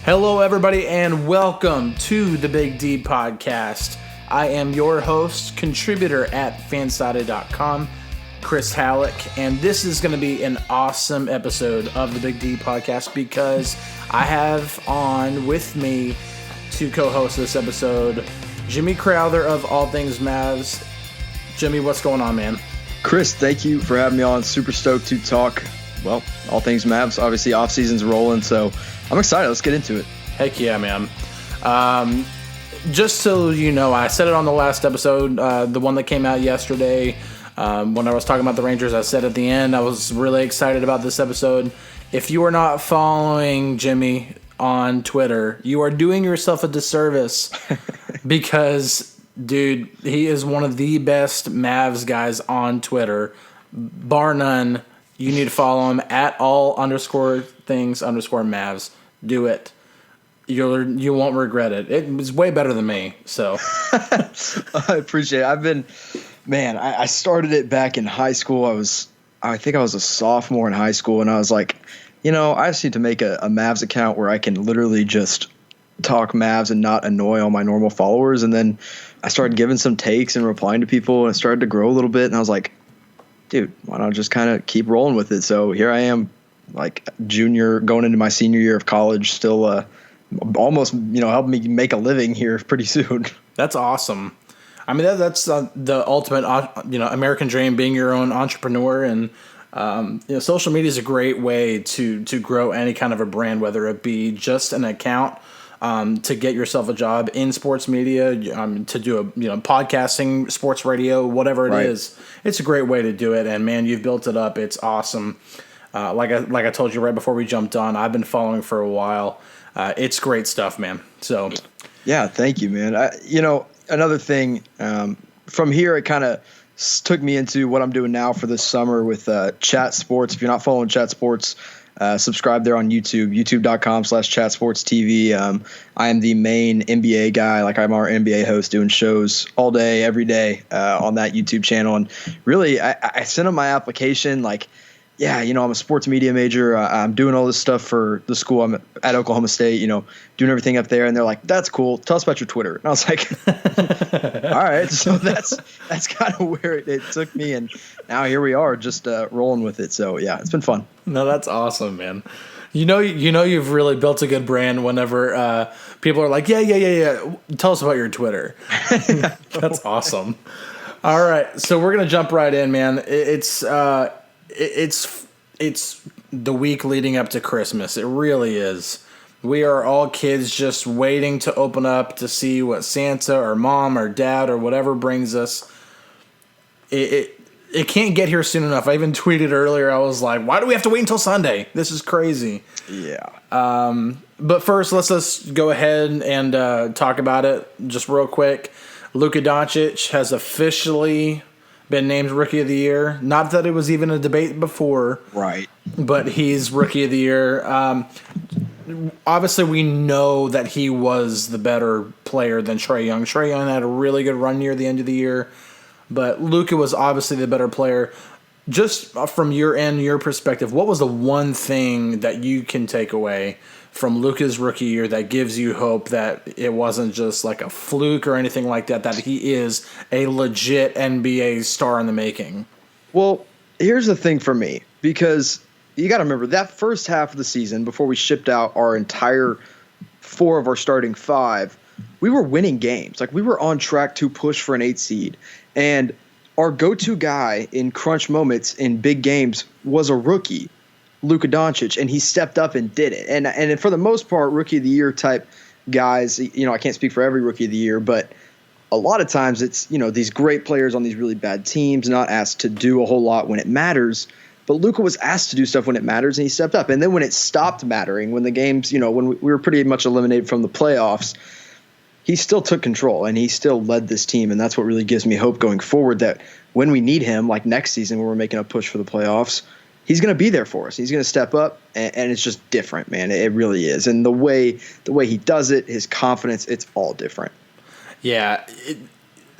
Hello, everybody, and welcome to the Big D Podcast. I am your host, contributor at fansided.com, Chris Halicke, and this is going to be an awesome episode of the Big D Podcast because I have on with me to co-host this episode, Jimmy Crowther of Things Mavs. Jimmy, what's going on, man? Chris, thank you for having me on. Super stoked to talk, well, all things Mavs. Obviously, off-season's rolling, so I'm excited. Let's get into it. Heck yeah, man. Just so you know, I said it on the last episode, the one that came out yesterday. When I was talking about the Rangers, I said at the end I was really excited about this episode. If you are not following Jimmy on Twitter, you are doing yourself a disservice because, dude, he is one of the best Mavs guys on Twitter, bar none. You need to follow him at all_things_Mavs. Do it. You won't regret it. It was way better than me. So I appreciate it. I started it back in high school. I think I was a sophomore in high school, and I was like, I just need to make a Mavs account where I can literally just talk Mavs and not annoy all my normal followers. And then I started giving some takes and replying to people, and it started to grow a little bit. And I was like, dude, why not just kind of keep rolling with it? So here I am, like junior, going into my senior year of college, still almost, helping me make a living here pretty soon. That's awesome. I mean, that's the ultimate, American dream, being your own entrepreneur. And, social media is a great way to grow any kind of a brand, whether it be just an account to get yourself a job in sports media, to do podcasting, sports radio, whatever it is. It's a great way to do it. And, man, you've built it up. It's awesome. Like I told you right before we jumped on, I've been following for a while. It's great stuff, man. So, yeah, thank you, man. Another thing, from here, it kind of took me into what I'm doing now for this summer with Chat Sports. If you're not following Chat Sports, subscribe there on YouTube, youtube.com/chatsportstv. I am the main NBA guy. Like, I'm our NBA host doing shows all day, every day on that YouTube channel. And really, I sent them my application, like, yeah, I'm a sports media major. I'm doing all this stuff for the school. I'm at Oklahoma State, doing everything up there. And they're like, that's cool. Tell us about your Twitter. And I was like, all right. So that's kind of where it took me. And now here we are just rolling with it. So, yeah, it's been fun. No, that's awesome, man. You've really built a good brand whenever people are like, yeah. Tell us about your Twitter. That's awesome. All right. So we're going to jump right in, man. It's the week leading up to Christmas. It really is. We are all kids just waiting to open up to see what Santa or mom or dad or whatever brings us. It can't get here soon enough. I even tweeted earlier, I was like, why do we have to wait until Sunday? This is crazy. Yeah. But first, let's go ahead and talk about it just real quick. Luka Doncic has officially been named Rookie of the Year. Not that it was even a debate before. Right. But he's Rookie of the Year. Obviously, we know that he was the better player than Trae Young. Trae Young had a really good run near the end of the year. But Luka was obviously the better player. Just from your perspective, what was the one thing that you can take away from Luka's rookie year that gives you hope that it wasn't just like a fluke or anything like that, that he is a legit NBA star in the making? Well, here's the thing for me, because you got to remember that first half of the season, before we shipped out our entire 4 of our starting 5, we were winning games. Like, we were on track to push for an 8 seed. And our go-to guy in crunch moments in big games was a rookie, Luka Doncic, and he stepped up and did it. And for the most part, Rookie of the Year type guys, I can't speak for every Rookie of the Year, but a lot of times it's, these great players on these really bad teams, not asked to do a whole lot when it matters. But Luka was asked to do stuff when it matters, and he stepped up. And then when it stopped mattering, when the games, when we were pretty much eliminated from the playoffs, he still took control, and he still led this team. And that's what really gives me hope going forward, that when we need him, like next season when we're making a push for the playoffs, he's going to be there for us. He's going to step up, and it's just different, man. It really is. And the way he does it, his confidence, it's all different. Yeah.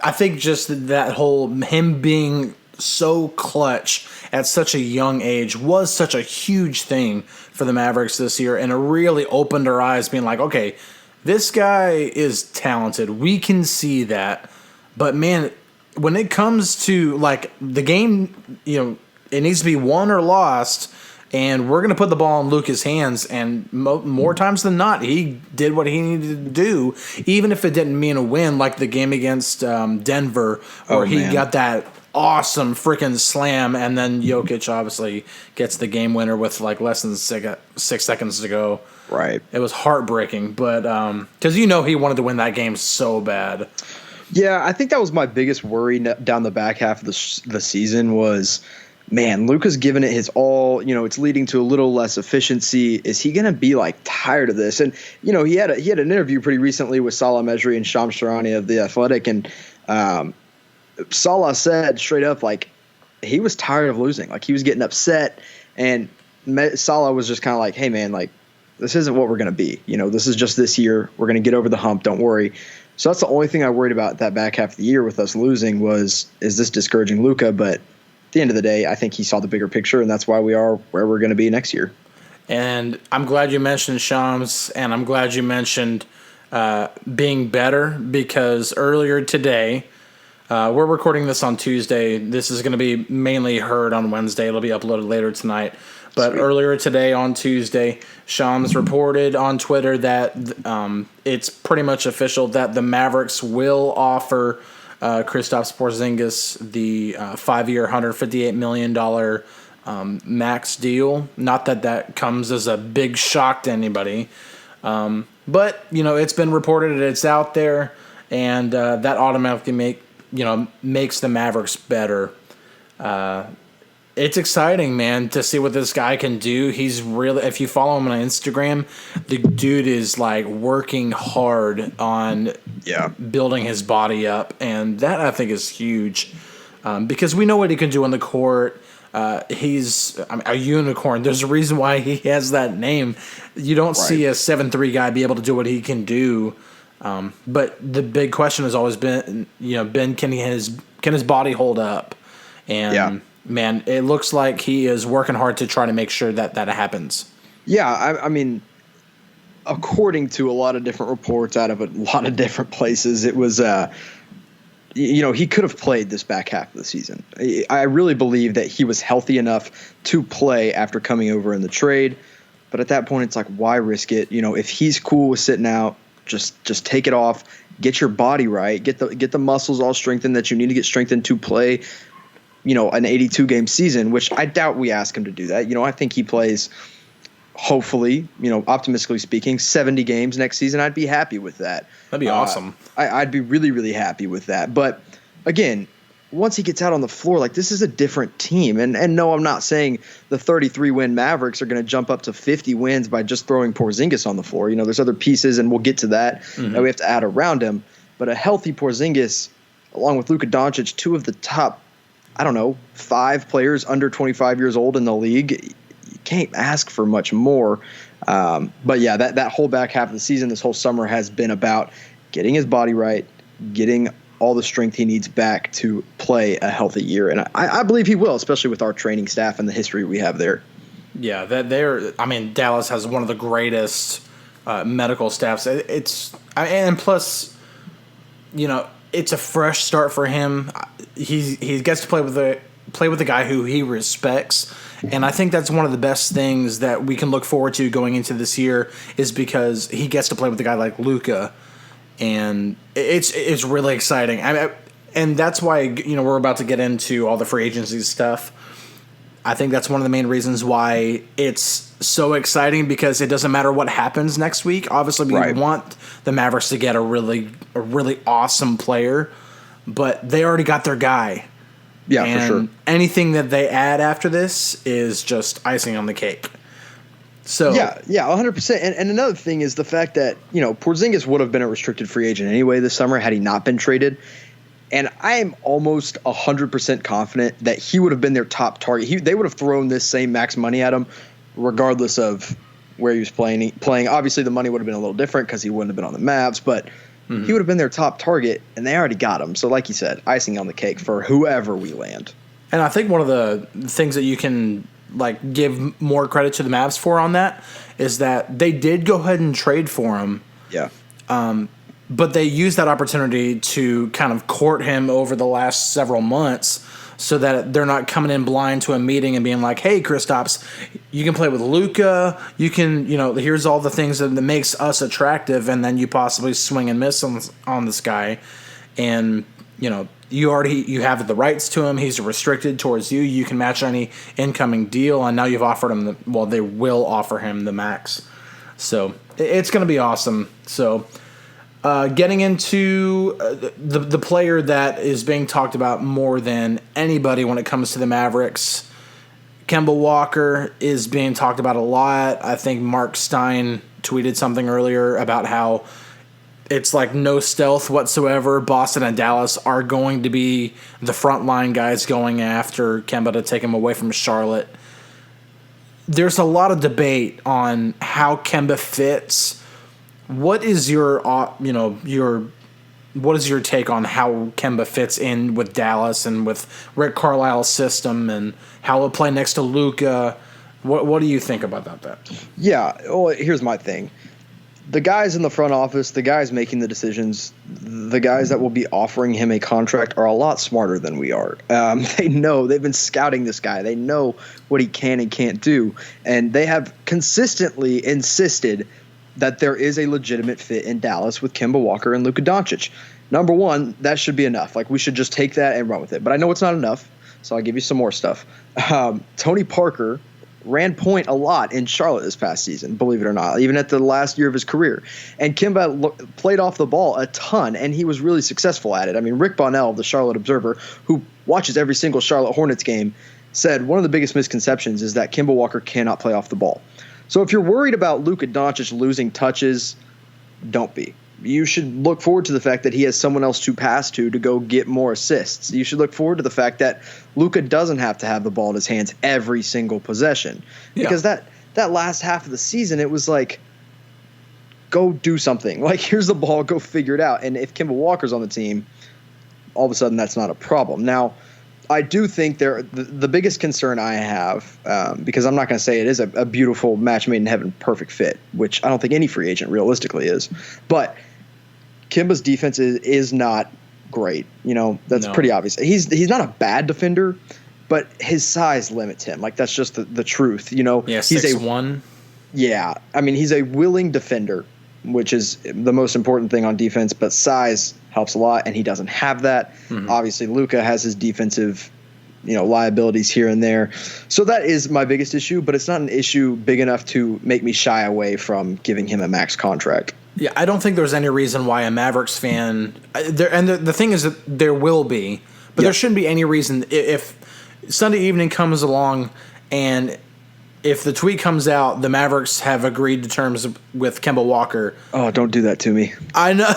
I think just that whole him being so clutch at such a young age was such a huge thing for the Mavericks this year, and it really opened our eyes being like, okay, this guy is talented. We can see that. But, man, when it comes to, like, the game, it needs to be won or lost, and we're going to put the ball in Luka's hands, and more times than not, he did what he needed to do, even if it didn't mean a win, like the game against Denver, where he got that awesome freaking slam, and then Jokic obviously gets the game winner with like less than 6 seconds to go. Right. It was heartbreaking, but because he wanted to win that game so bad. Yeah, I think that was my biggest worry down the back half of the season was, man, Luka's giving it his all. It's leading to a little less efficiency. Is he going to be like tired of this? And he had an interview pretty recently with Salah Mejri and Shams Charania of The Athletic, and Salah said straight up, like, he was tired of losing. Like, he was getting upset, and Salah was just kind of like, hey, man, like, this isn't what we're going to be. This is just this year. We're going to get over the hump. Don't worry. So that's the only thing I worried about that back half of the year with us losing is this discouraging Luka? But at the end of the day, I think he saw the bigger picture, and that's why we are where we're going to be next year. And I'm glad you mentioned Shams, and I'm glad you mentioned being better, because earlier today – we're recording this on Tuesday. This is going to be mainly heard on Wednesday. It'll be uploaded later tonight. But Sweet. Earlier today on Tuesday, Shams reported on Twitter that it's pretty much official that the Mavericks will offer Kristaps Porzingis the 5-year, $158 million max deal. Not that comes as a big shock to anybody. But, it's been reported, it's out there, and that automatically makes the Mavericks better. It's exciting, man, to see what this guy can do. He's really, if you follow him on Instagram, the dude is like working hard on building his body up, and that I think is huge, because we know what he can do on the court. He's a unicorn. There's a reason why he has that name. You don't see a 7'3" guy be able to do what he can do. But the big question has always been, can his body hold up? And man, it looks like he is working hard to try to make sure that happens. Yeah, I mean, according to a lot of different reports out of a lot of different places, it was, he could have played this back half of the season. I really believe that he was healthy enough to play after coming over in the trade. But at that point, it's like, why risk it? If he's cool with sitting out, just take it off, get your body right, get the muscles all strengthened that you need to get strengthened to play, an 82-game season, which I doubt we ask him to do that. I think he plays, hopefully, optimistically speaking, 70 games next season. I'd be happy with that. That'd be awesome. I'd be really, really happy with that. But again, once he gets out on the floor, like, this is a different team. And no, I'm not saying the 33-win Mavericks are going to jump up to 50 wins by just throwing Porzingis on the floor. There's other pieces, and we'll get to that, that we have to add around him. But a healthy Porzingis, along with Luka Doncic, two of the top, 5 players under 25 years old in the league, you can't ask for much more. But yeah, that whole back half of the season, this whole summer has been about getting his body right, getting all the strength he needs back to play a healthy year. And I believe he will, especially with our training staff and the history we have there. Yeah, Dallas has one of the greatest medical staffs. And plus, it's a fresh start for him. He gets to play with a guy who he respects. And I think that's one of the best things that we can look forward to going into this year, is because he gets to play with a guy like Luka. And it's really exciting. And that's why, we're about to get into all the free agency stuff. I think that's one of the main reasons why it's so exciting, because it doesn't matter what happens next week. Obviously, we want the Mavericks to get a really awesome player, but they already got their guy. Yeah, and for sure. Anything that they add after this is just icing on the cake. So yeah, 100%. And another thing is the fact that, Porzingis would have been a restricted free agent anyway this summer had he not been traded. And I am almost 100% confident that he would have been their top target. They would have thrown this same max money at him regardless of where he was playing. Obviously, the money would have been a little different because he wouldn't have been on the Mavs, but he would have been their top target, and they already got him. So like you said, icing on the cake for whoever we land. And I think one of the things that you can like give more credit to the Mavs for on that is that they did go ahead and trade for him. Yeah. But they used that opportunity to kind of court him over the last several months so that they're not coming in blind to a meeting and being like, hey, Kristaps, you can play with Luka. You can, here's all the things that makes us attractive. And then you possibly swing and miss on this guy. And, you have the rights to him. He's restricted towards you. You can match any incoming deal. And now you've offered him they will offer him the max. So it's going to be awesome. So getting into the player that is being talked about more than anybody when it comes to the Mavericks, Kemba Walker is being talked about a lot. I think Mark Stein tweeted something earlier about how it's like no stealth whatsoever. Boston and Dallas are going to be the frontline guys going after Kemba to take him away from Charlotte. There's a lot of debate on how Kemba fits. What is your take on how Kemba fits in with Dallas and with Rick Carlisle's system and how he'll play next to Luka? What do you think about that? Yeah, well, here's my thing. The guys in the front office, the guys making the decisions, the guys that will be offering him a contract are a lot smarter than we are. They know. They've been scouting this guy. They know what he can and can't do. And they have consistently insisted that there is a legitimate fit in Dallas with Kemba Walker and Luka Doncic. Number one, that should be enough. Like, we should just take that and run with it. But I know it's not enough, so I'll give you some more stuff. Tony Parker ran point a lot in Charlotte this past season, believe it or not, even at the last year of his career. And Kemba played off the ball a ton, and he was really successful at it. I mean, Rick Bonnell of the Charlotte Observer, who watches every single Charlotte Hornets game, said one of the biggest misconceptions is that Kemba Walker cannot play off the ball. So if you're worried about Luka Doncic losing touches, don't be. You should look forward to the fact that he has someone else to pass to go get more assists. You should look forward to the fact that Luka doesn't have to have the ball in his hands every single possession. Because that last half of the season, it was like, go do something. Like, here's the ball, go figure it out. And if Kemba Walker's on the team, all of a sudden that's not a problem. Now, I do think the biggest concern I have, because I'm not going to say it is a beautiful match made in heaven perfect fit, which I don't think any free agent realistically is, but Kemba's defense is not great. That's pretty obvious. He's not a bad defender, but his size limits him. Like, that's just the truth. Yeah, 6'1". Yeah, I mean, he's a willing defender, which is the most important thing on defense, but size helps a lot, and he doesn't have that. Mm-hmm. Obviously, Luka has his defensive, liabilities here and there. So that is my biggest issue, but it's not an issue big enough to make me shy away from giving him a max contract. Yeah, I don't think there's any reason why a Mavericks fan the thing is that there will be, but there shouldn't be any reason if Sunday evening comes along and if the tweet comes out, the Mavericks have agreed to terms with Kemba Walker. Oh, don't do that to me. I know.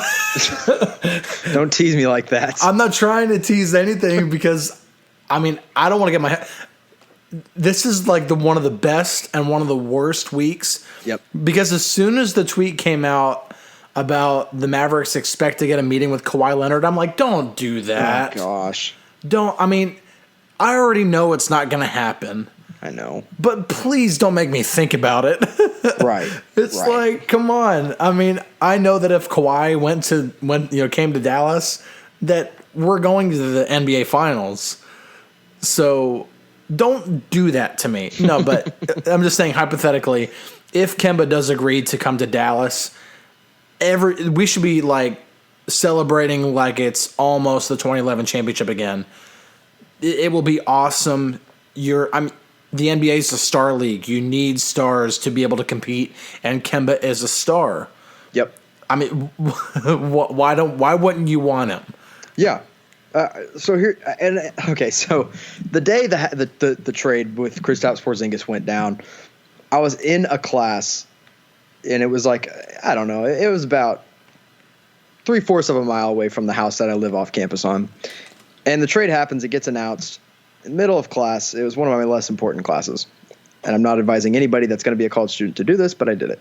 Don't tease me like that. I'm not trying to tease anything because, I mean, I don't want to get my head. This is like one of the best and one of the worst weeks. Yep. Because as soon as the tweet came out about the Mavericks expect to get a meeting with Kawhi Leonard, I'm like, don't do that. Oh, gosh. I already know it's not going to happen. I know. But please don't make me think about it. Right. It's like, come on. I mean, I know that if Kawhi came to Dallas, that we're going to the NBA Finals. So don't do that to me. No, but I'm just saying hypothetically, if Kemba does agree to come to Dallas, we should be like celebrating like it's almost the 2011 championship again. It will be awesome. The NBA is a star league. You need stars to be able to compete, and Kemba is a star. Yep. I mean, why wouldn't you want him? Yeah. So the day the trade with Kristaps Porzingis went down, I was in a class, and it was like, I don't know, it was about 3/4 of a mile away from the house that I live off campus on. And the trade happens, it gets announced. In the middle of class, it was one of my less important classes. And I'm not advising anybody that's going to be a college student to do this, but I did it.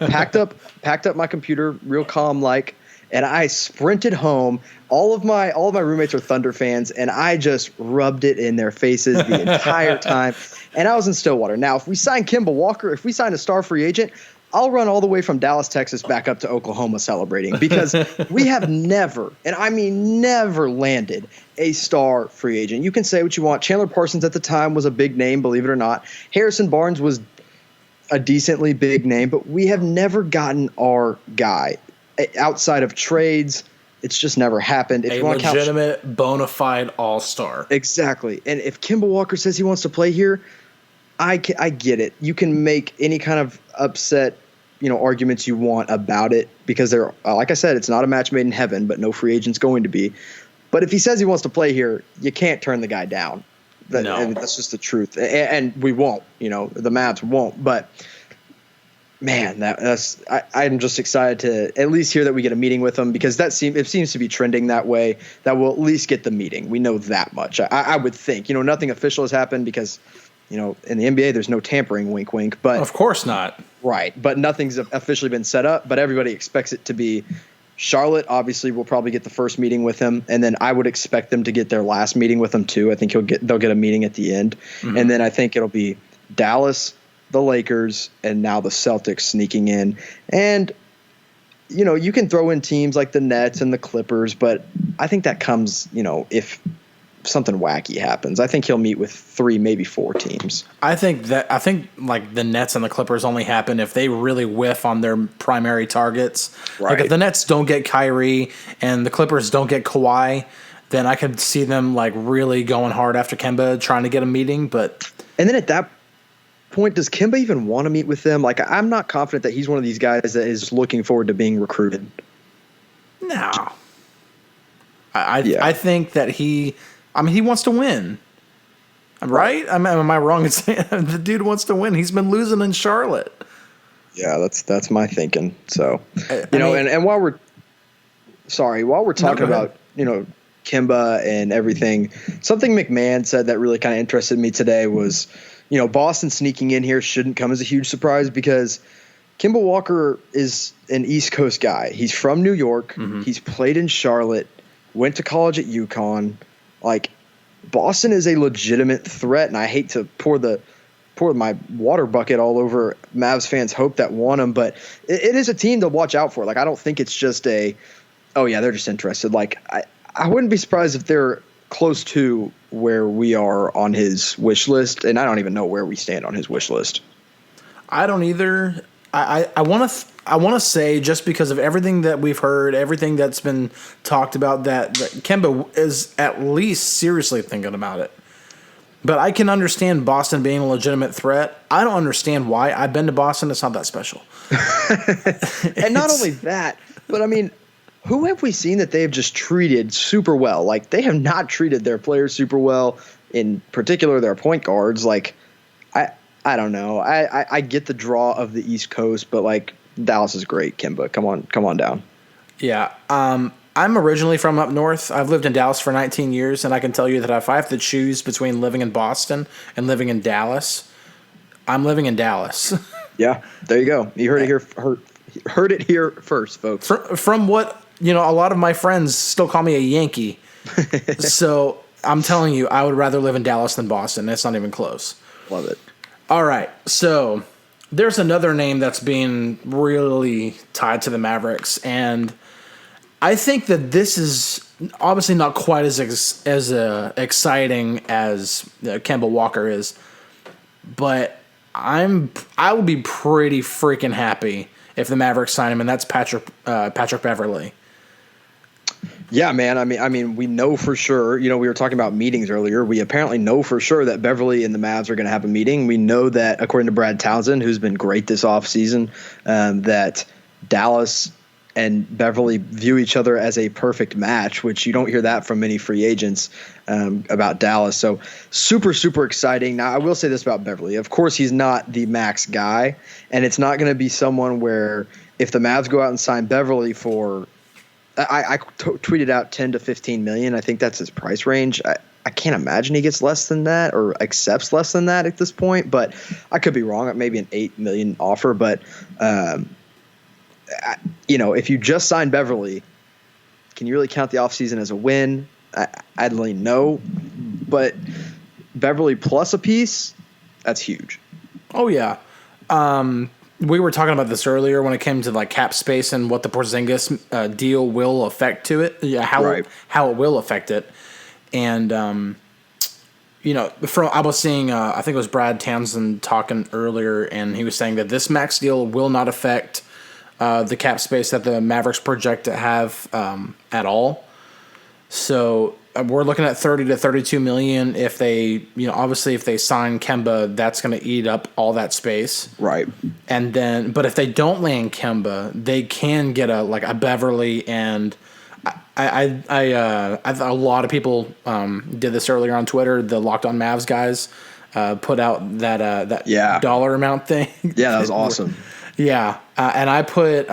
Packed up my computer, real calm like, and I sprinted home. All of my roommates are Thunder fans, and I just rubbed it in their faces the entire time. And I was in Stillwater. Now, if we sign Kemba Walker, if we sign a star free agent, I'll run all the way from Dallas, Texas, back up to Oklahoma celebrating, because we have never, and I mean never, landed a star free agent. You can say what you want. Chandler Parsons at the time was a big name, believe it or not. Harrison Barnes was a decently big name, but we have never gotten our guy outside of trades. It's just never happened. If a legitimate, bona fide all-star. Exactly. And if Kemba Walker says he wants to play here, I get it. You can make any kind of upset, arguments you want about it, because they're, like I said, it's not a match made in heaven, but no free agent's going to be. But if he says he wants to play here, you can't turn the guy down. That's just the truth. And we won't, the Mavs won't. But man, I'm just excited to at least hear that we get a meeting with him, because it seems to be trending that way, that we'll at least get the meeting. We know that much. I would think, nothing official has happened, because, in the NBA, there's no tampering, wink, wink. But of course not. Right. But nothing's officially been set up, but everybody expects it to be. Charlotte obviously will probably get the first meeting with him, and then I would expect them to get their last meeting with him too. I think they'll get a meeting at the end. Mm-hmm. And then I think it'll be Dallas, the Lakers, and now the Celtics sneaking in. And you can throw in teams like the Nets and the Clippers, but I think that comes, if something wacky happens. I think he'll meet with 3, maybe 4 teams. I think like the Nets and the Clippers only happen if they really whiff on their primary targets. Right. Like if the Nets don't get Kyrie and the Clippers don't get Kawhi, then I could see them like really going hard after Kemba, trying to get a meeting. And then at that point, does Kemba even want to meet with them? Like, I'm not confident that he's one of these guys that is looking forward to being recruited. No. I think that he wants to win, right? Am I wrong in saying the dude wants to win? He's been losing in Charlotte. Yeah, that's my thinking. So, and while we're talking about, Kemba and everything, something McMahon said that really kind of interested me today was, Boston sneaking in here shouldn't come as a huge surprise, because Kemba Walker is an East Coast guy. He's from New York. Mm-hmm. He's played in Charlotte, went to college at UConn. Like, Boston is a legitimate threat, and I hate to pour my water bucket all over Mavs fans' hope that want him, but it is a team to watch out for. Like, I don't think it's just they're just interested. Like, I wouldn't be surprised if they're close to where we are on his wish list, and I don't even know where we stand on his wish list. I don't either. I want to say, just because of everything that we've heard, everything that's been talked about, that Kemba is at least seriously thinking about it. But I can understand Boston being a legitimate threat. I don't understand why. I've been to Boston. It's not that special. And not only that, but I mean, who have we seen that they have just treated super well? Like, they have not treated their players super well, in particular their point guards. Like, I don't know. I get the draw of the East Coast, but like, Dallas is great. Kemba, come on down. Yeah. I'm originally from up north. I've lived in Dallas for 19 years, and I can tell you that if I have to choose between living in Boston and living in Dallas, I'm living in Dallas. Yeah, there you go. You heard it here. Heard it here first, folks. From what a lot of my friends still call me a Yankee. So I'm telling you, I would rather live in Dallas than Boston. It's not even close. Love it. All right, so there's another name that's being really tied to the Mavericks, and I think that this is obviously not quite as exciting as Kemba Walker is, but I would be pretty freaking happy if the Mavericks sign him, and that's Patrick Beverley. Yeah, man. I mean, we know for sure. We were talking about meetings earlier. We apparently know for sure that Beverley and the Mavs are going to have a meeting. We know that, according to Brad Townsend, who's been great this offseason, that Dallas and Beverley view each other as a perfect match, which you don't hear that from many free agents about Dallas. So super, super exciting. Now, I will say this about Beverley. Of course, he's not the max guy, and it's not going to be someone where if the Mavs go out and sign Beverley for – I tweeted out 10 to 15 million. I think that's his price range. I can't imagine he gets less than that or accepts less than that at this point, but I could be wrong. Maybe an 8 million offer, but if you just sign Beverley, can you really count the offseason as a win? I'd lean no. But Beverly plus a piece, that's huge. Oh, yeah. We were talking about this earlier when it came to like cap space and what the Porzingis deal will affect to it. Yeah, how it will affect it. And, I was seeing, I think it was Brad Townsend talking earlier, and he was saying that this max deal will not affect the cap space that the Mavericks project to have at all. So we're looking at 30 to 32 million. If they, obviously if they sign Kemba, that's going to eat up all that space. Right. And then, but if they don't land Kemba, they can get a Beverly, and a lot of people did this earlier on Twitter. The Locked On Mavs guys put out that dollar amount thing. Yeah, that was awesome. Yeah, and I put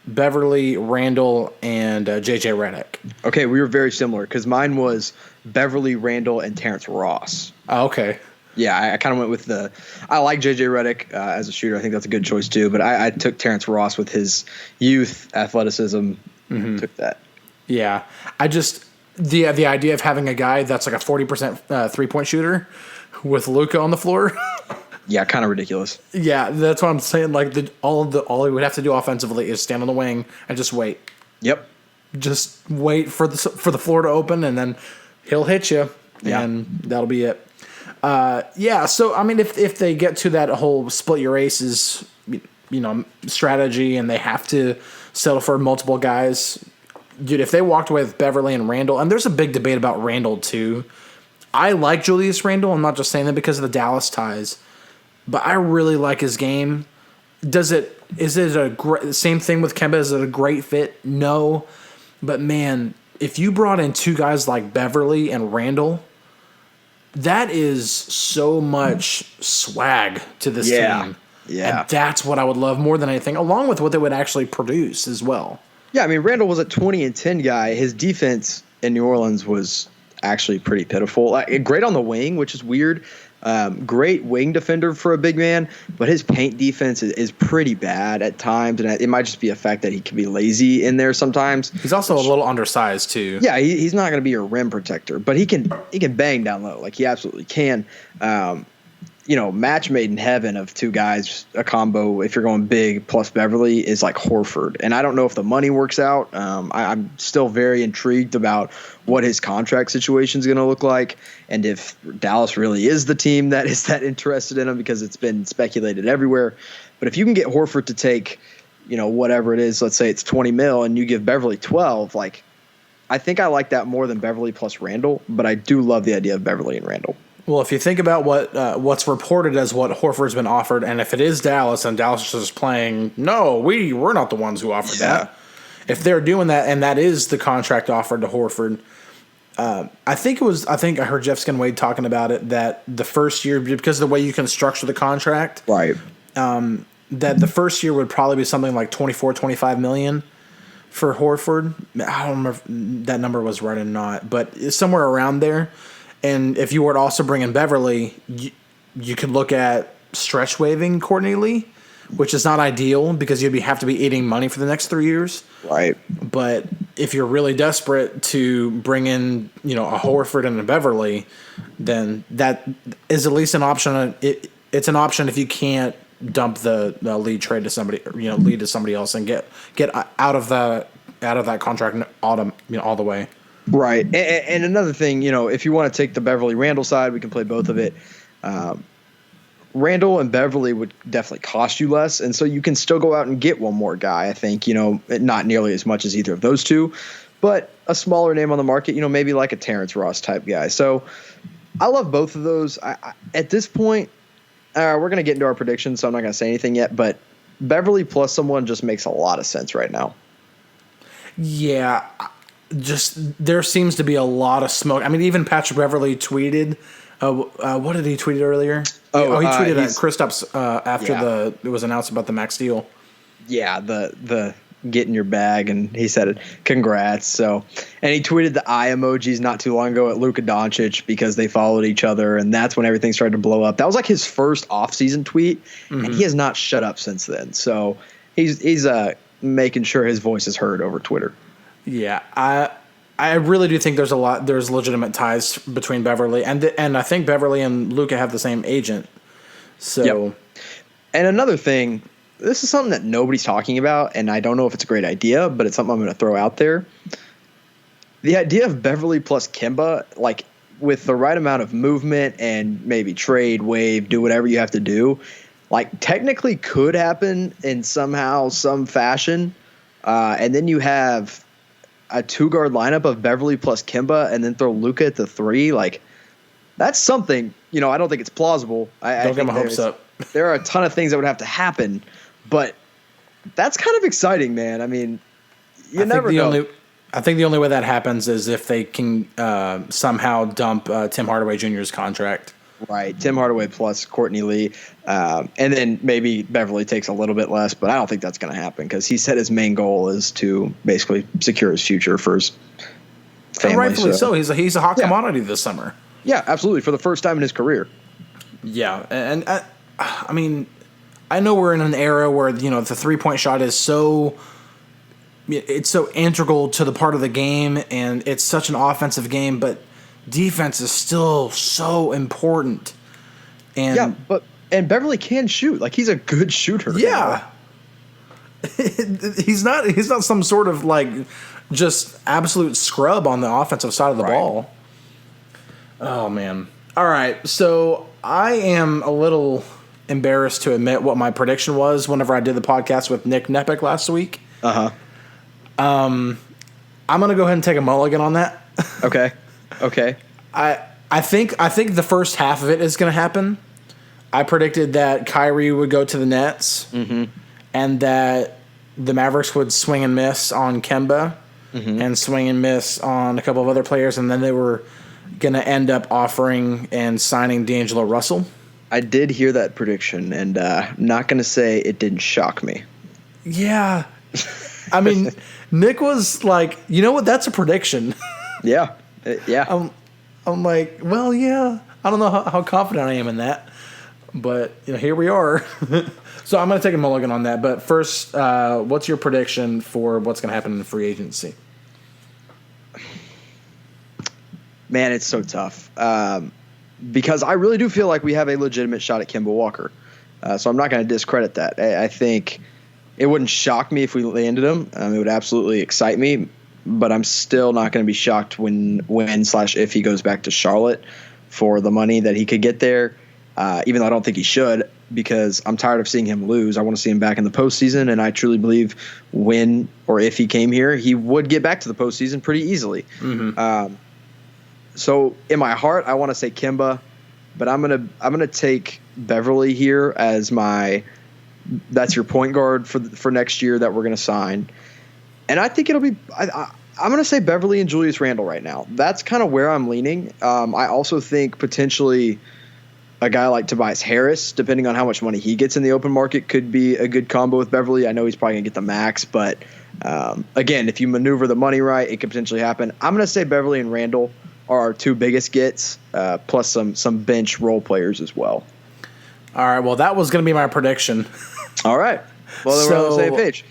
Beverly, Randall, and JJ Redick. Okay, we were very similar because mine was Beverly, Randall, and Terrence Ross. Oh, okay. Yeah, I kind of went with I like JJ Redick as a shooter. I think that's a good choice too. But I took Terrence Ross with his youth athleticism. Mm-hmm. Took that. Yeah, I just the idea of having a guy that's like a 40% 3-point shooter with Luka on the floor. Yeah, kind of ridiculous. Yeah, that's what I'm saying. Like all he would have to do offensively is stand on the wing and just wait. Yep. Just wait for the floor to open, and then he'll hit you, and that'll be it. So I mean, if they get to that whole split your aces, strategy, and they have to settle for multiple guys, dude. If they walked away with Beverly and Randall, and there's a big debate about Randall too. I like Julius Randall. I'm not just saying that because of the Dallas ties. But I really like his game. Is it same thing with Kemba? Is it a great fit? No. But man, if you brought in two guys like Beverly and Randall, that is so much swag to this team. Yeah. And that's what I would love more than anything, along with what they would actually produce as well. Yeah, I mean, Randall was a 20 and 10 guy. His defense in New Orleans was actually pretty pitiful. Great on the wing, which is weird. Great wing defender for a big man, but his paint defense is pretty bad at times, and it might just be a fact that he can be lazy in there sometimes. He's also a little undersized too. Yeah, he's not going to be your rim protector, but he can bang down low, like he absolutely can. Match made in heaven of two guys, a combo, if you're going big plus Beverly, is like Horford. And I don't know if the money works out. I'm still very intrigued about what his contract situation is going to look like, and if Dallas really is the team that is that interested in him, because it's been speculated everywhere. But if you can get Horford to take, whatever it is, let's say it's 20 mil, and you give Beverly 12, I think I like that more than Beverly plus Randall, but I do love the idea of Beverly and Randall. Well, if you think about what's reported as what Horford's been offered, and if it is Dallas and Dallas is playing, no, we're not the ones who offered that. If they're doing that, and that is the contract offered to Horford, I think I heard Jeff Skinwade talking about it, that the first year, because of the way you can structure the contract, right? That the first year would probably be something like 24, 25 million for Horford. I don't remember if that number was right or not, but it's somewhere around there. And if you were to also bring in Beverly, you could look at stretch waiving Courtney Lee, which is not ideal because you'd have to be eating money for the next 3 years. Right. But if you're really desperate to bring in, a Horford and a Beverly, then that is at least an option. It's an option if you can't dump the lead trade to somebody, lead to somebody else and get out of that contract all the way. Right. And another thing, if you want to take the Beverly Randall side, we can play both of it. Randall and Beverly would definitely cost you less, and so you can still go out and get one more guy, I think, not nearly as much as either of those two, but a smaller name on the market, maybe like a Terrence Ross type guy. So I love both of those. At this point, we're going to get into our predictions, so I'm not going to say anything yet, but Beverly plus someone just makes a lot of sense right now. Yeah. Just there seems to be a lot of smoke. I mean, even Patrick Beverly tweeted. What did he tweet earlier? He tweeted at Kristaps after it was announced about the max deal. Yeah, the get in your bag, and he said, "Congrats!" So, and he tweeted the eye emojis not too long ago at Luka Doncic because they followed each other, and that's when everything started to blow up. That was like his first off-season tweet, and he has not shut up since then. So he's making sure his voice is heard over Twitter. Yeah, I really do think there's legitimate ties between Beverly and I think Beverly and Luka have the same agent. So, Yep. And another thing, this is something that nobody's talking about, and I don't know if it's a great idea, but it's something I'm going to throw out there. The idea of Beverly plus Kemba, like with the right amount of movement and maybe trade, wave, do whatever you have to do, like technically could happen in somehow, some fashion. And then you have a 2-guard lineup of Beverly plus Kemba and then throw Luka at the 3. Like, that's something, I don't think it's plausible. don't get my hopes up. There are a ton of things that would have to happen, but that's kind of exciting, man. I mean, you never know. I think the only way that happens is if they can somehow dump Tim Hardaway Jr.'s contract. Right, Tim Hardaway plus Courtney Lee, and then maybe Beverly takes a little bit less, but I don't think that's going to happen because he said his main goal is to basically secure his future for his family. And rightfully so. He's a hot commodity this summer. Yeah, absolutely, for the first time in his career. Yeah, and I mean, I know we're in an era where the 3-point shot is so integral to the part of the game, and it's such an offensive game, but defense is still so important. And and Beverly can shoot. Like, he's a good shooter. Yeah. he's not some sort of like just absolute scrub on the offensive side of the ball. Oh man. All right. So I am a little embarrassed to admit what my prediction was whenever I did the podcast with Nick Nepic last week. Uh-huh. I'm going to go ahead and take a mulligan on that. Okay. I think the first half of it is going to happen. I predicted that Kyrie would go to the Nets, and that the Mavericks would swing and miss on Kemba, and swing and miss on a couple of other players, and then they were going to end up offering and signing D'Angelo Russell. I did hear that prediction, and not going to say it didn't shock me. Yeah. I mean, Nick was like, you know what? That's a prediction. Yeah. I'm like, well, yeah. I don't know how confident I am in that. But, here we are. So I'm going to take a mulligan on that. But first, what's your prediction for what's going to happen in the free agency? Man, it's so tough. Because I really do feel like we have a legitimate shot at Kemba Walker. So I'm not going to discredit that. I think it wouldn't shock me if we landed him. It would absolutely excite me. But I'm still not going to be shocked when/if he goes back to Charlotte for the money that he could get there, even though I don't think he should, because I'm tired of seeing him lose. I want to see him back in the postseason, and I truly believe when or if he came here, he would get back to the postseason pretty easily. So in my heart, I want to say Kemba, but I'm gonna take Beverly here as that's your point guard for next year that we're gonna sign. And I think it'll be I'm going to say Beverly and Julius Randle right now. That's kind of where I'm leaning. I also think potentially a guy like Tobias Harris, depending on how much money he gets in the open market, could be a good combo with Beverly. I know he's probably going to get the max, but again, if you maneuver the money right, it could potentially happen. I'm going to say Beverly and Randle are our two biggest gets, plus some bench role players as well. All right, well, that was going to be my prediction. All right. Well, then we're on the same page.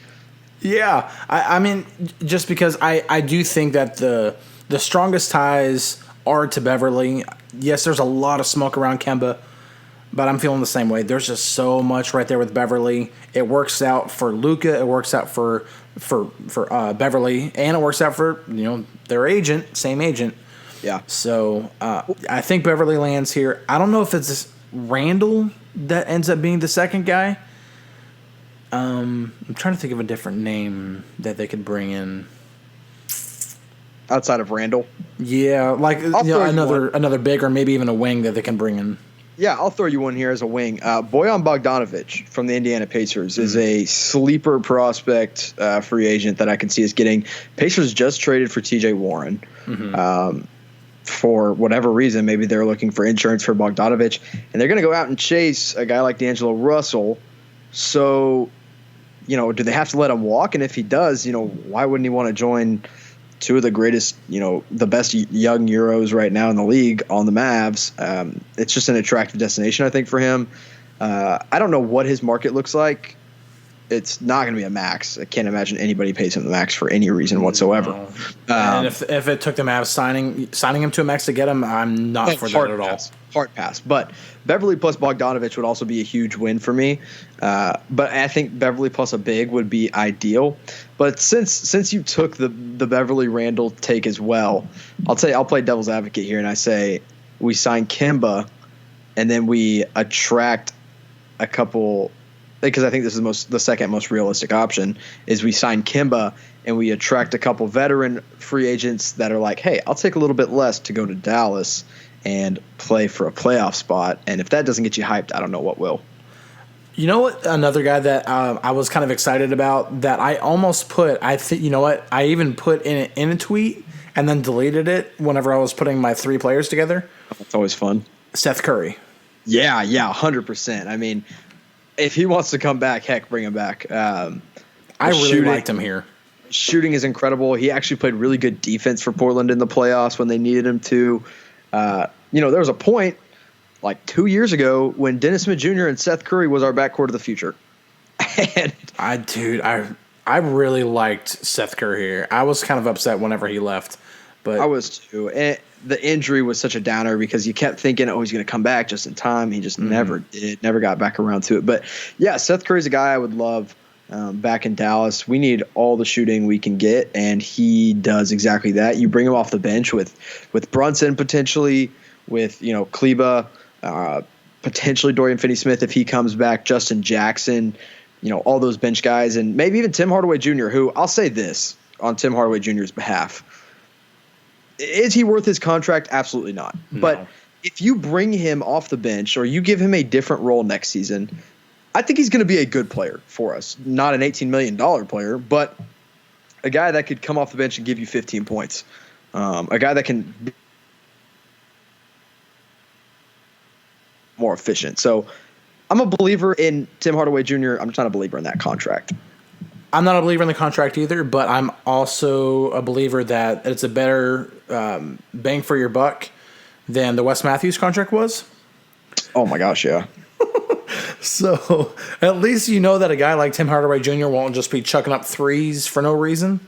Yeah, I mean, just because I do think that the strongest ties are to Beverly. Yes, there's a lot of smoke around Kemba, but I'm feeling the same way. There's just so much right there with Beverly. It works out for Luka. It works out for Beverly, and it works out for their agent, same agent. Yeah. So I think Beverly lands here. I don't know if it's Randall that ends up being the second guy. I'm trying to think of a different name that they could bring in outside of Randall. Yeah, like another big or maybe even a wing that they can bring in. Yeah, I'll throw you one here as a wing. Bojan Bogdanovic from the Indiana Pacers is a sleeper prospect free agent that I can see us getting. Pacers just traded for TJ Warren. For whatever reason, maybe they're looking for insurance for Bogdanovic, and they're going to go out and chase a guy like D'Angelo Russell. So, do they have to let him walk? And if he does, why wouldn't he want to join two of the greatest, the best young Euros right now in the league on the Mavs? It's just an attractive destination, I think, for him. I don't know what his market looks like it's not going to be a max. I can't imagine anybody pays him the max for any reason whatsoever. No. And if it took the Mavs signing him to a max to get him, I'm not for that at all. Hard pass. But Beverly plus Bogdanovich would also be a huge win for me. But I think Beverly plus a big would be ideal. But since you took the Beverly Randall take as well, I'll play devil's advocate here and I say we sign Kemba and then we attract a couple, because I think this is the second most realistic option, is we sign Kemba and we attract a couple veteran free agents that are like, hey, I'll take a little bit less to go to Dallas and play for a playoff spot. And if that doesn't get you hyped, I don't know what will. You know what? Another guy that I was kind of excited about that I almost put, you know what? I even put in a tweet and then deleted it whenever I was putting my 3 players together. That's always fun. Seth Curry. Yeah, 100%. I mean, if he wants to come back, heck, bring him back. I really liked him here. Shooting is incredible. He actually played really good defense for Portland in the playoffs when they needed him to. There was a point like 2 years ago when Dennis Smith Jr. and Seth Curry was our backcourt of the future. And I really liked Seth Curry here. I was kind of upset whenever he left, but I was too. And the injury was such a downer because you kept thinking, oh, he's going to come back just in time. He just never did, never got back around to it. But yeah, Seth Curry's a guy I would love back in Dallas. We need all the shooting we can get, and he does exactly that. You bring him off the bench with Brunson potentially, with Kleba, potentially Dorian Finney-Smith if he comes back, Justin Jackson, all those bench guys, and maybe even Tim Hardaway Jr., who I'll say this on Tim Hardaway Jr.'s behalf. Is he worth his contract? Absolutely not. No. But if you bring him off the bench or you give him a different role next season, I think he's going to be a good player for us. Not an $18 million player, but a guy that could come off the bench and give you 15 points. A guy that can be more efficient. So I'm a believer in Tim Hardaway Jr. I'm just not a believer in that contract. I'm not a believer in the contract either, but I'm also a believer that it's a better bang for your buck than the Wes Matthews contract was. Oh, my gosh, yeah. So at least you know that a guy like Tim Hardaway Jr. won't just be chucking up threes for no reason.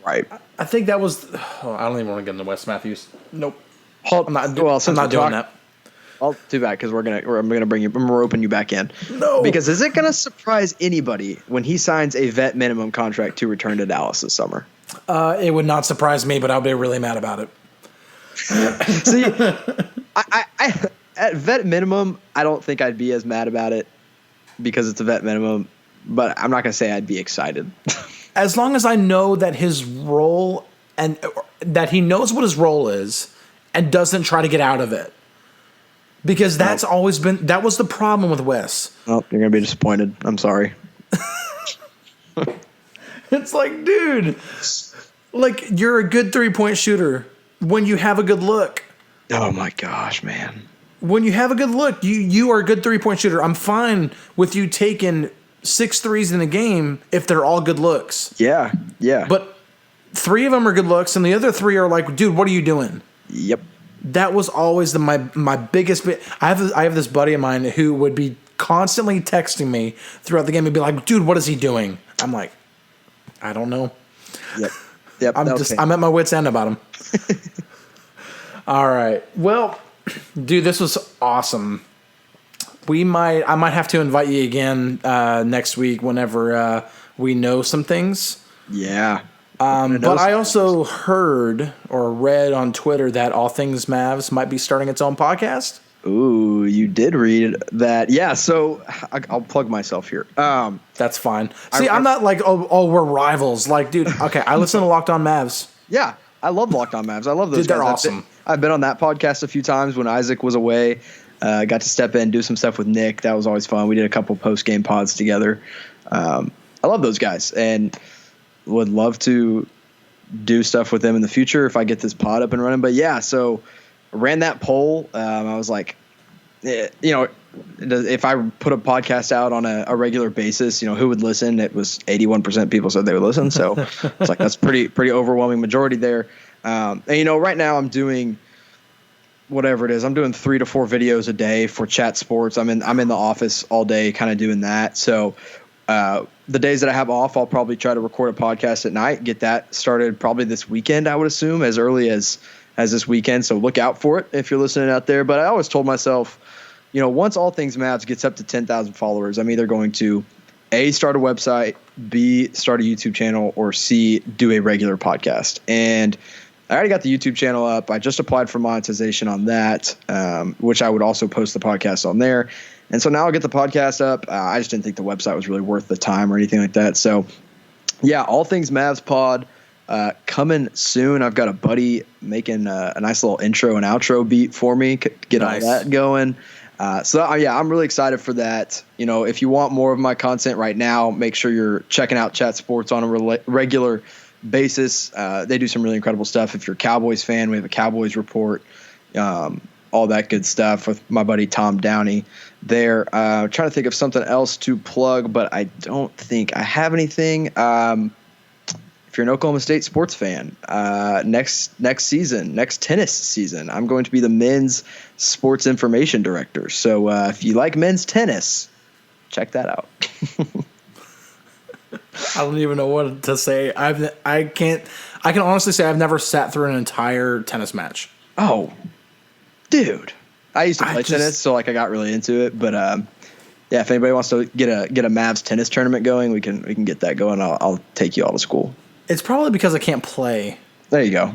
Right. I think that was – I don't even want to get into Wes Matthews. Nope. I'm not doing that. I'll do that because I'm gonna bring you. I'm gonna roping you back in. No, because is it gonna surprise anybody when he signs a vet minimum contract to return to Dallas this summer? It would not surprise me, but I'll be really mad about it. See, I at vet minimum, I don't think I'd be as mad about it because it's a vet minimum. But I'm not gonna say I'd be excited. As long as I know that his role and that he knows what his role is and doesn't try to get out of it. Because that's always been – that was the problem with Wes. Oh, you're going to be disappointed. I'm sorry. It's like, dude, like you're a good three-point shooter when you have a good look. Oh, my gosh, man. When you have a good look, you are a good three-point shooter. I'm fine with you taking 6 threes in a game if they're all good looks. Yeah. But 3 of them are good looks, and the other 3 are like, dude, what are you doing? Yep. That was always my biggest bit. I have this buddy of mine who would be constantly texting me throughout the game and be like, dude, what is he doing? I'm like, I don't know. Yep. I'm at my wit's end about him. All right. Well, dude, this was awesome. I might have to invite you again next week whenever we know some things. Yeah. But I also heard or read on Twitter that All Things Mavs might be starting its own podcast. Ooh, you did read that. Yeah, so I'll plug myself here. That's fine. See, I'm not like, oh, we're rivals. Like, dude, okay, I listen to Locked On Mavs. Yeah, I love Locked On Mavs. I love those dude, guys. They're awesome. I've been on that podcast a few times when Isaac was away. Got to step in, do some stuff with Nick. That was always fun. We did a couple post-game pods together. I love those guys, and would love to do stuff with them in the future if I get this pod up and running. But yeah, so I ran that poll. I was like, if I put a podcast out on a regular basis, who would listen? It was 81% people said they would listen. So it's like, that's pretty overwhelming majority there. And right now I'm doing whatever it is. I'm doing 3 to 4 videos a day for Chat Sports. I'm in the office all day kind of doing that. So, the days that I have off, I'll probably try to record a podcast at night, get that started probably this weekend, I would assume, as early as this weekend. So look out for it if you're listening out there. But I always told myself, once All Things Mavs gets up to 10,000 followers, I'm either going to A, start a website, B, start a YouTube channel, or C, do a regular podcast. And I already got the YouTube channel up. I just applied for monetization on that, which I would also post the podcast on there. And so now I'll get the podcast up. I just didn't think the website was really worth the time or anything like that. So, yeah, All Things Mavs pod coming soon. I've got a buddy making a nice little intro and outro beat for me. Get Nice. all that going. I'm really excited for that. If you want more of my content right now, make sure you're checking out Chat Sports on a regular basis. They do some really incredible stuff. If you're a Cowboys fan, we have a Cowboys report, all that good stuff with my buddy Tom Downey there. Trying to think of something else to plug, but I don't think I have anything. If you're an Oklahoma State sports fan, next tennis season, I'm going to be the men's sports information director. So if you like men's tennis, check that out. I don't even know what to say. I can honestly say I've never sat through an entire tennis match. Oh, dude. I used to play tennis, so I got really into it. But if anybody wants to get a Mavs tennis tournament going, we can get that going. I'll take you all to school. It's probably because I can't play. There you go.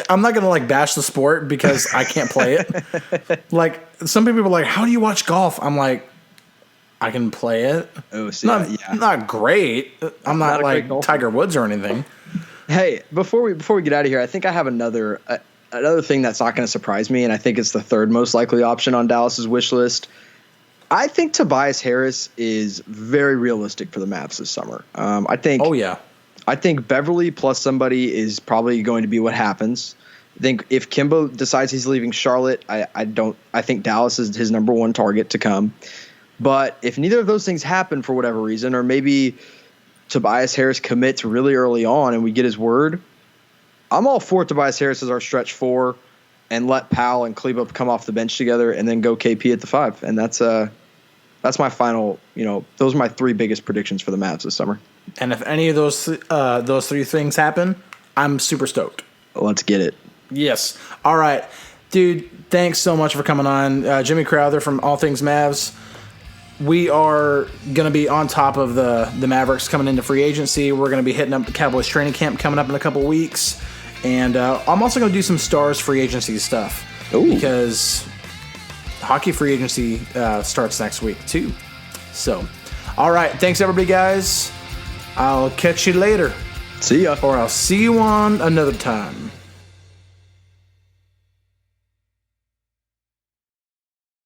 I'm not gonna bash the sport because I can't play it. Some people are like, "How do you watch golf?" I'm like, I can play it. Oh, see, not great. I'm not like Tiger Woods or anything. Hey, before we get out of here, I think I have another thing that's not going to surprise me, and I think it's the third most likely option on Dallas's wish list. I think Tobias Harris is very realistic for the Mavs this summer. I think. Oh yeah. I think Beverly plus somebody is probably going to be what happens. I think if Kimbo decides he's leaving Charlotte, I think Dallas is his number one target to come. But if neither of those things happen for whatever reason, or maybe Tobias Harris commits really early on and we get his word, I'm all for Tobias Harris as our stretch four and let Powell and Kleba come off the bench together and then go KP at the 5. And that's my final, those are my 3 biggest predictions for the Mavs this summer. And if any of those 3 things happen, I'm super stoked. Let's get it. Yes. All right. Dude, thanks so much for coming on. Jimmy Crowther from All Things Mavs. We are going to be on top of the Mavericks coming into free agency. We're going to be hitting up the Cowboys training camp coming up in a couple weeks. And I'm also going to do some Stars free agency stuff. Ooh. Because hockey free agency starts next week too. So, all right. Thanks, everybody, guys. I'll catch you later. See ya. Or I'll see you on another time.